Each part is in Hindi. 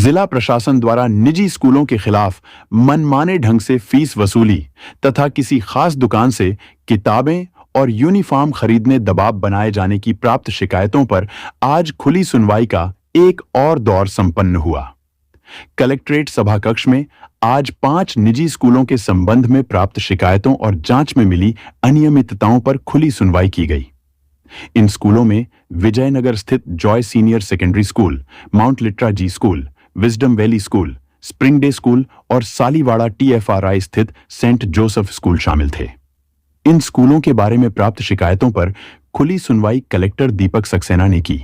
जिला प्रशासन द्वारा निजी स्कूलों के खिलाफ मनमाने ढंग से फीस वसूली तथा किसी खास दुकान से किताबें और यूनिफॉर्म खरीदने दबाव बनाए जाने की प्राप्त शिकायतों पर आज खुली सुनवाई का एक और दौर संपन्न हुआ। कलेक्ट्रेट सभाकक्ष में आज 5 निजी स्कूलों के संबंध में प्राप्त शिकायतों और जांच में मिली अनियमितताओं पर खुली सुनवाई की गई। इन स्कूलों में विजयनगर स्थित Joy senior secondary school, Mount Litera Zee school, wisdom valley school, spring day school और सालीवाड़ा TFRI स्थित सेंट जोसेफ स्कूल शामिल थे। इन स्कूलों के बारे में प्राप्त शिकायतों पर खुली सुनवाई कलेक्टर दीपक सक्सेना ने की।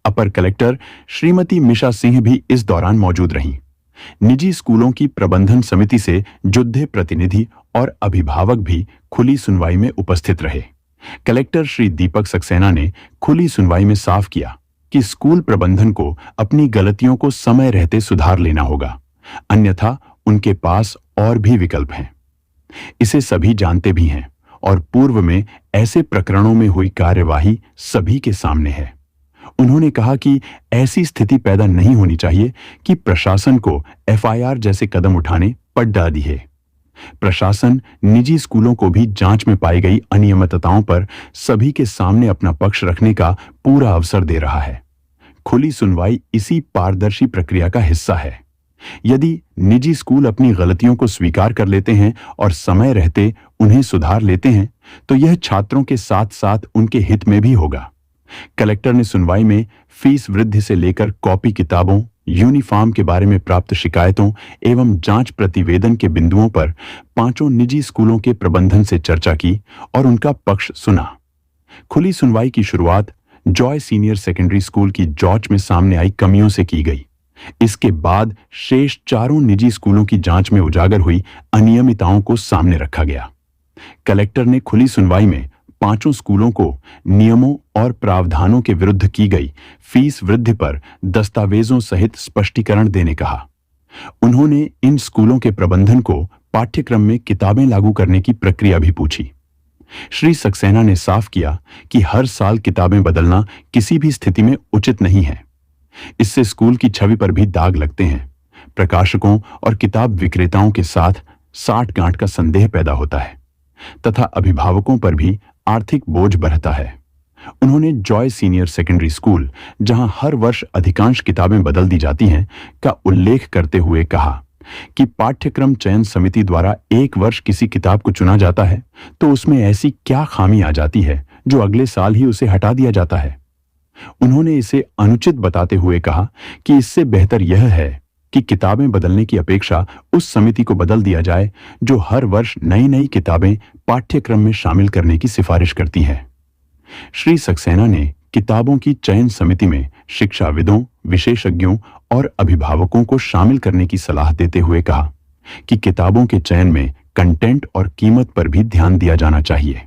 अपर कलेक्टर श्रीमती मिशा सिंह भी इस दौरान मौजूद रहीं। निजी स्कूलों की प्रबंधन समिति से जुड़े प्रतिनिधि और अभिभावक भी खुली सुनवाई में उपस्थित रहे। कलेक्टर श्री दीपक सक्सेना ने खुली सुनवाई में साफ किया कि स्कूल प्रबंधन को अपनी गलतियों को समय रहते सुधार लेना होगा, अन्यथा उनके पास और भी विकल्प हैं। इसे सभी जानते भी हैं और पूर्व में ऐसे प्रकरणों में हुई कार्यवाही सभी के सामने है। उन्होंने कहा कि ऐसी स्थिति पैदा नहीं होनी चाहिए कि प्रशासन को FIR जैसे कदम उठाने पड़ डाली है। प्रशासन निजी स्कूलों को भी जांच में पाई गई अनियमितताओं पर सभी के सामने अपना पक्ष रखने का पूरा अवसर दे रहा है। खुली सुनवाई इसी पारदर्शी प्रक्रिया का हिस्सा है। यदि निजी स्कूल अपनी गलतियों को स्वीकार कर लेते हैं और समय रहते उन्हें सुधार लेते हैं, तो यह छात्रों के साथ साथ उनके हित में भी होगा। कलेक्टर ने सुनवाई में फीस वृद्धि से लेकर कॉपी किताबों, यूनिफॉर्म के बारे में प्राप्त शिकायतों एवं जांच प्रतिवेदन के बिंदुओं पर 5 निजी स्कूलों के प्रबंधन से चर्चा की और उनका पक्ष सुना। खुली सुनवाई की शुरुआत जॉय सीनियर सेकेंडरी स्कूल की जांच में सामने आई कमियों से की गई। इसके बाद शेष 4 निजी स्कूलों की जांच में उजागर हुई अनियमितताओं को सामने रखा गया। कलेक्टर ने खुली सुनवाई में 5 स्कूलों को नियमों और प्रावधानों के विरुद्ध की गई फीस वृद्धि पर दस्तावेजों सहित स्पष्टीकरण देने कहा। उन्होंने इन स्कूलों के प्रबंधन को पाठ्यक्रम में किताबें लागू करने की प्रक्रिया भी पूछी। श्री सक्सेना ने साफ किया कि हर साल किताबें बदलना किसी भी स्थिति में उचित नहीं है। इससे स्कूल की छवि पर भी दाग लगते हैं। प्रकाशकों और किताब विक्रेताओं के साथ साठ-गांठ का संदेह पैदा होता है तथा अभिभावकों पर भी आर्थिक बोझ बढ़ता है। उन्होंने जॉय सीनियर सेकेंडरी स्कूल, जहां हर वर्ष अधिकांश किताबें बदल दी जाती हैं, का उल्लेख करते हुए कहा कि पाठ्यक्रम चयन समिति द्वारा एक वर्ष किसी किताब को चुना जाता है तो उसमें ऐसी क्या खामी आ जाती है जो अगले साल ही उसे हटा दिया जाता है। उन्होंने इसे अनुचित बताते हुए कहा कि इससे बेहतर यह है कि किताबें बदलने की अपेक्षा उस समिति को बदल दिया जाए जो हर वर्ष नई नई किताबें पाठ्यक्रम में शामिल करने की सिफारिश करती है। श्री सक्सेना ने किताबों की चयन समिति में शिक्षाविदों, विशेषज्ञों और अभिभावकों को शामिल करने की सलाह देते हुए कहा कि किताबों के चयन में कंटेंट और कीमत पर भी ध्यान दिया जाना चाहिए।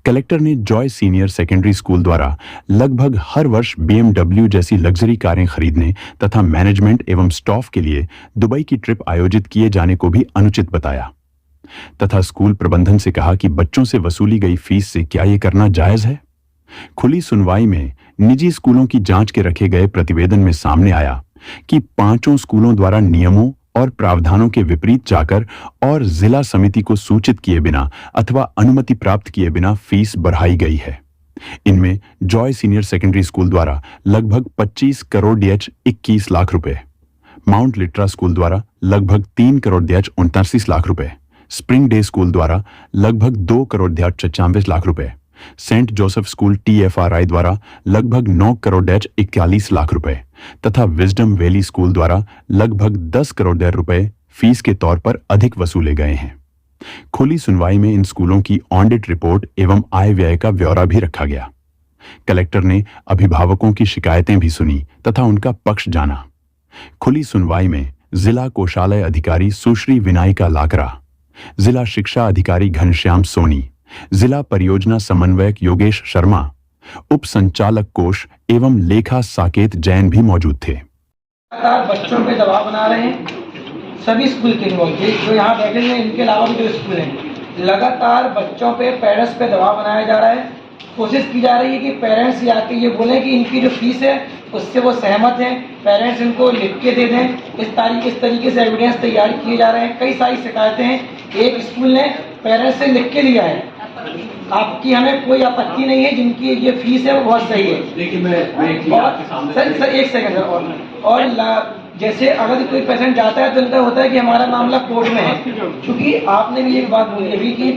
कलेक्टर ने जॉय सीनियर सेकेंडरी स्कूल द्वारा लगभग हर वर्ष BMW जैसी लग्जरी कारें खरीदने तथा मैनेजमेंट एवं स्टाफ के लिए दुबई की ट्रिप आयोजित किए जाने को भी अनुचित बताया तथा स्कूल प्रबंधन से कहा कि बच्चों से वसूली गई फीस से क्या ये करना जायज है। खुली सुनवाई में निजी स्कूलों की जांच के रखे गए प्रतिवेदन में सामने आया कि 5 स्कूलों द्वारा नियमों और प्रावधानों के विपरीत जाकर और जिला समिति को सूचित किए बिना अथवा अनुमति प्राप्त किए बिना फीस बढ़ाई गई है। इनमें जॉय सीनियर सेकेंडरी स्कूल द्वारा लगभग 25 करोड़ DH 21 लाख रुपए, माउंट लिट्रा स्कूल द्वारा लगभग 3 करोड़ DH 89 लाख रुपए, स्प्रिंग डे स्कूल द्वारा लगभग 2 करोड़ DH 96 लाख रुपए, सेंट जोसेफ स्कूल TFRI द्वारा लगभग 9 करोड़ DH 41 लाख रुपए तथा विजडम वैली स्कूल द्वारा लगभग 10 करोड़ रुपए फीस के तौर पर अधिक वसूले गए हैं। खुली सुनवाई में इन स्कूलों की ऑडिट रिपोर्ट एवं आय व्यय का ब्यौरा भी रखा गया। कलेक्टर ने अभिभावकों की शिकायतें भी सुनी तथा उनका पक्ष जाना। खुली सुनवाई में जिला कोषालय अधिकारी सुश्री विनायका लाकरा, जिला शिक्षा अधिकारी घनश्याम सोनी, जिला परियोजना समन्वयक योगेश शर्मा, उप संचालक कोष एवं लेखा साकेत जैन भी मौजूद थे। बच्चों पे दबाव बना रहे हैं सभी स्कूल के जो यहाँ बैठे हैं, इनके अलावा भी जो स्कूल हैं, लगातार बच्चों पे पेरेंट्स पे दबाव बनाया जा रहा है कोशिश की जा रही है कि पेरेंट्स ये आके ये बोलें कि इनकी जो फीस है उससे वो सहमत हैं, पेरेंट्स इनको लिख के दे दें। इस तरीके से एविडेंस तैयार किए जा रहे हैं। कई सारी शिकायतें हैं, एक स्कूल ने पेरेंट्स से लिख के लिया है आपकी हमें कोई आपत्ति नहीं है, जिनकी ये फीस है वो बहुत सही है। देखिए मैं एक चीज आपके सामने सर एक सेकंड सर। और जैसे अगर कोई पेशेंट जाता है तो इनका होता है कि हमारा मामला कोर्ट में है, क्योंकि आपने भी एक बात बोली अभी कि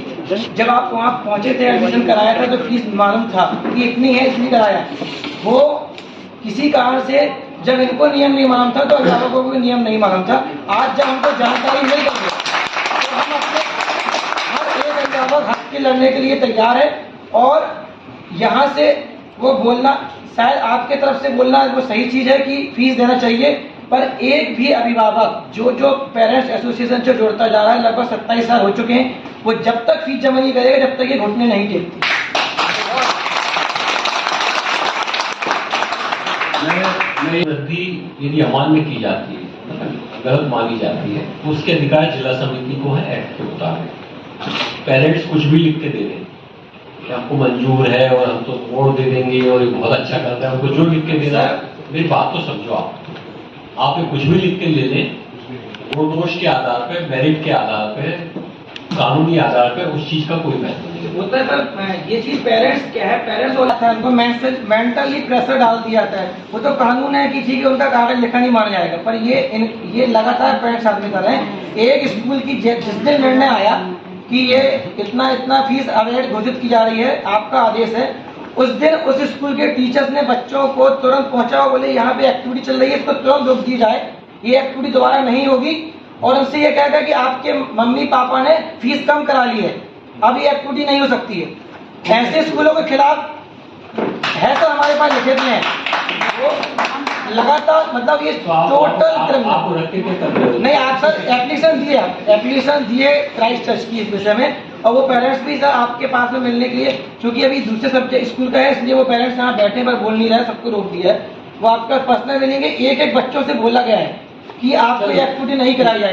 जब आप वहाँ पहुंचे थे, एडमिशन कराया था तो फीस मालूम था कि इतनी है इसलिए कराया। वो किसी कारण से जब इनको नियम नहीं मालूम था तो अभिभावकों को नियम नहीं मालूम था। आज जब हमको जानकारी मिल गई तो हम अपने हर एक अभिभावक हक के लड़ने के लिए तैयार है। और यहाँ से वो बोलना, शायद आपके तरफ से बोलना वो सही चीज है कि फीस देना चाहिए, पर एक भी अभिभावक जो पेरेंट्स एसोसिएशन से जोड़ता जा रहा है, लगभग 27 साल हो चुके हैं, वो जब तक फीस जमा नहीं करेगा जब तक ये घुटने नहीं टेकते। वृद्धि यदि अमान्य की जाती है, गलत मानी जाती है, तो उसके अधिकार जिला समिति को है एक्ट के मुताबिक। पेरेंट्स कुछ भी लिख के दे दें कि हमको मंजूर है और हम तो वोट दे देंगे और ये बहुत अच्छा करता है, उनको जो लिख के देना है। मेरी बात तो समझो, आप कुछ भी लिख के ले लें, वो दोष के आधार पे, मेरिट के आधार पे, कानूनी आधार पे उस चीज का कोई महत्व नहीं होता है। पर ये चीज पेरेंट्स क्या है, पेरेंट्स होता है उनको मेंटली प्रेशर डाल दिया जाता है। वो तो कानून है कि ठीक है उनका कागज लिखा नहीं माना जाएगा, पर ये लगातार पेरेंट्स आदमी कर रहे हैं। एक स्कूल की जिस दिन निर्णय आया कि ये इतना फीस अवैध घोषित की जा रही है, आपका आदेश है, उस दिन उस स्कूल के टीचर्स ने बच्चों को तुरंत पहुंचाओ, बोले यहाँ पे एक्टिविटी चल रही है, इसको तुरंत रोक दी जाए, ये एक्टिविटी दोबारा नहीं होगी। और उनसे ये कहा गया कि आपके मम्मी पापा ने फीस कम करा ली है, अब ये एक्टिविटी नहीं हो सकती है। ऐसे स्कूलों के खिलाफ है तो हमारे पास लिखित में है, वो लगातार मतलब ये टोटल नहीं। आप सर एप्लीकेशन दिए क्राइस्ट चर्च की इस विषय में, और वो पेरेंट्स भी सर आपके पास में मिलने के लिए, क्योंकि अभी दूसरे सब्जेक्ट स्कूल का है इसलिए वो पेरेंट्स यहाँ बैठने पर बोल नहीं रहे, सबको रोक दिया है। वो आपका पर्सनल मिलेंगे, एक बच्चों से बोला गया है कि आपको ये एक्टिविटी नहीं कराई जाएगी।